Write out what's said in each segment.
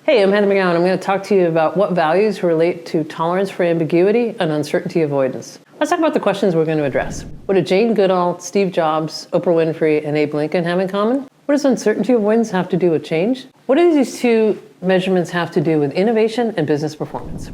Hey, I'm Heather McGowan. I'm going to talk to you about what values relate to tolerance for ambiguity and uncertainty avoidance. Let's talk about the questions we're going to address. What did Jane Goodall, Steve Jobs, Oprah Winfrey, and Abe Lincoln have in common? What does uncertainty avoidance have to do with change? What do these two measurements have to do with innovation and business performance?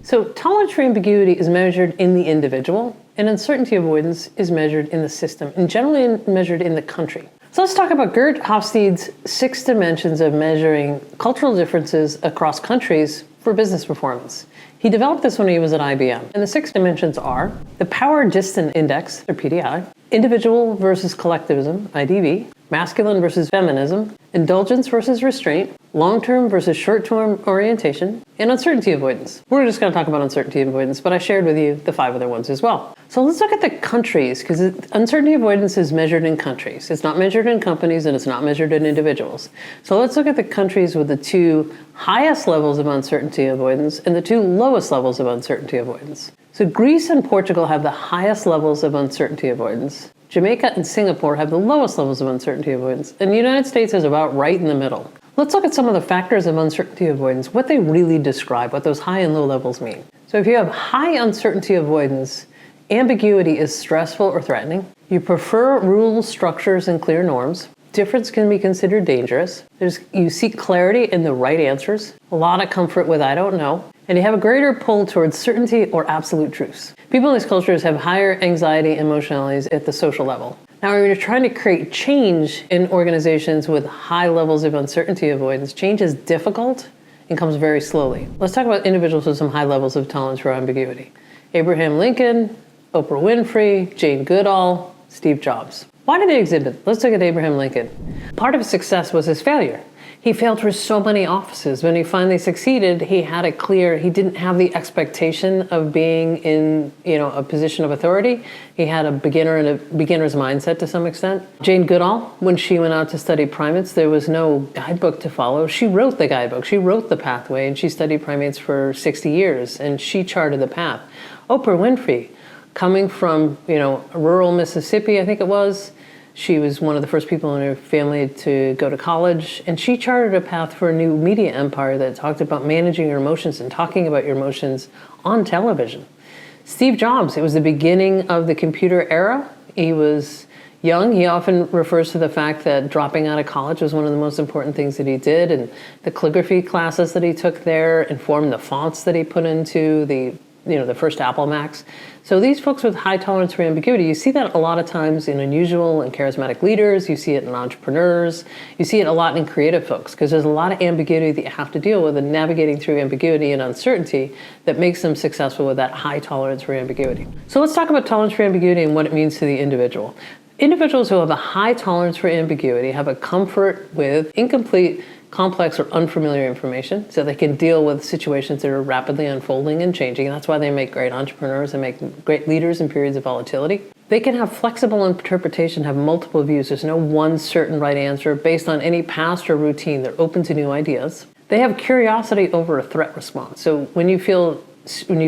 So tolerance for ambiguity is measured in the individual, and uncertainty avoidance is measured in the system, and generally measured in the country. So let's talk about Geert Hofstede's 6 dimensions of measuring cultural differences across countries for business performance. He developed this when he was at IBM. And the 6 dimensions are the Power Distance Index, or PDI, individual versus collectivism, IDV, masculine versus feminism, indulgence versus restraint, long-term versus short-term orientation, and uncertainty avoidance. We're just going to talk about uncertainty avoidance, but I shared with you the 5 other ones as well. So let's look at the countries, because uncertainty avoidance is measured in countries. It's not measured in companies, and it's not measured in individuals. So let's look at the countries with the 2 highest levels of uncertainty avoidance and the 2 lowest levels of uncertainty avoidance. So Greece and Portugal have the highest levels of uncertainty avoidance. Jamaica and Singapore have the lowest levels of uncertainty avoidance, and the United States is about right in the middle. Let's look at some of the factors of uncertainty avoidance, what they really describe, what those high and low levels mean. So if you have high uncertainty avoidance, ambiguity is stressful or threatening. You prefer rules, structures, and clear norms. Difference can be considered dangerous. You seek clarity in the right answers. A lot of comfort with I don't know. And you have a greater pull towards certainty or absolute truths. People in these cultures have higher anxiety and emotionalities at the social level. Now, when you're trying to create change in organizations with high levels of uncertainty avoidance, change is difficult and comes very slowly. Let's talk about individuals with some high levels of tolerance for ambiguity. Abraham Lincoln, Oprah Winfrey, Jane Goodall, Steve Jobs. Why did they exhibit? Let's look at Abraham Lincoln. Part of his success was his failure. He failed for so many offices. When he finally succeeded, he didn't have the expectation of being in, a position of authority. He had a beginner's mindset to some extent. Jane Goodall, when she went out to study primates, there was no guidebook to follow. She wrote the guidebook, she wrote the pathway, and she studied primates for 60 years, and she charted the path. Oprah Winfrey, coming from, rural Mississippi, I think it was, she was one of the first people in her family to go to college, and she charted a path for a new media empire that talked about managing your emotions and talking about your emotions on television. Steve Jobs, it was the beginning of the computer era. He was young. He often refers to the fact that dropping out of college was one of the most important things that he did, and the calligraphy classes that he took there informed the fonts that he put into the first Apple Macs. So these folks with high tolerance for ambiguity, you see that a lot of times in unusual and charismatic leaders, you see it in entrepreneurs, you see it a lot in creative folks, because there's a lot of ambiguity that you have to deal with, and navigating through ambiguity and uncertainty that makes them successful with that high tolerance for ambiguity. So let's talk about tolerance for ambiguity and what it means to the individual. Individuals who have a high tolerance for ambiguity have a comfort with incomplete, complex, or unfamiliar information, so they can deal with situations that are rapidly unfolding and changing. And that's why they make great entrepreneurs and make great leaders in periods of volatility. They can have flexible interpretation, have multiple views. There's no one certain right answer based on any past or routine. They're open to new ideas. They have curiosity over a threat response. So when you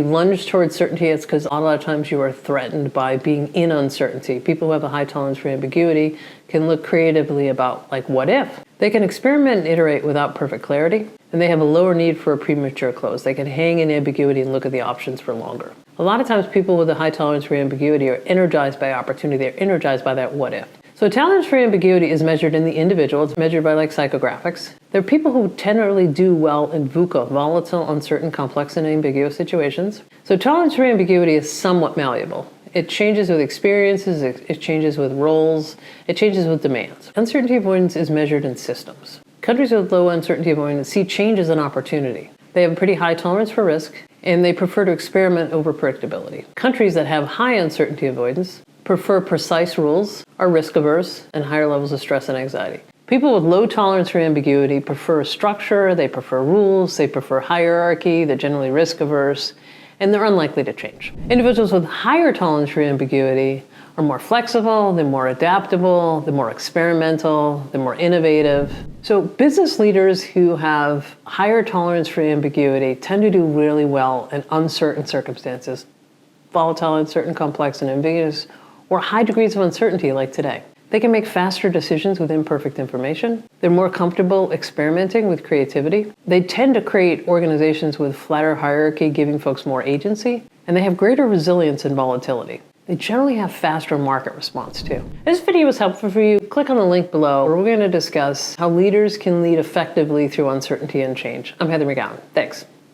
lunge towards certainty, it's because a lot of times you are threatened by being in uncertainty. People who have a high tolerance for ambiguity can look creatively about, what if? They can experiment and iterate without perfect clarity, and they have a lower need for a premature close. They can hang in ambiguity and look at the options for longer. A lot of times people with a high tolerance for ambiguity are energized by opportunity. They're energized by that what if. So tolerance for ambiguity is measured in the individual. It's measured by psychographics. There are people who generally do well in VUCA, volatile, uncertain, complex, and ambiguous situations. So tolerance for ambiguity is somewhat malleable. It changes with experiences, it changes with roles, it changes with demands. Uncertainty avoidance is measured in systems. Countries with low uncertainty avoidance see change as an opportunity. They have a pretty high tolerance for risk, and they prefer to experiment over predictability. Countries that have high uncertainty avoidance prefer precise rules, are risk averse, and higher levels of stress and anxiety. People with low tolerance for ambiguity prefer structure, they prefer rules, they prefer hierarchy, they're generally risk averse, and they're unlikely to change. Individuals with higher tolerance for ambiguity are more flexible, they're more adaptable, they're more experimental, they're more innovative. So business leaders who have higher tolerance for ambiguity tend to do really well in uncertain circumstances, volatile, uncertain, complex, and ambiguous, or high degrees of uncertainty like today. They can make faster decisions with imperfect information. They're more comfortable experimenting with creativity. They tend to create organizations with flatter hierarchy, giving folks more agency. And they have greater resilience and volatility. They generally have faster market response too. If this video was helpful for you, click on the link below where we're going to discuss how leaders can lead effectively through uncertainty and change. I'm Heather McGowan. Thanks.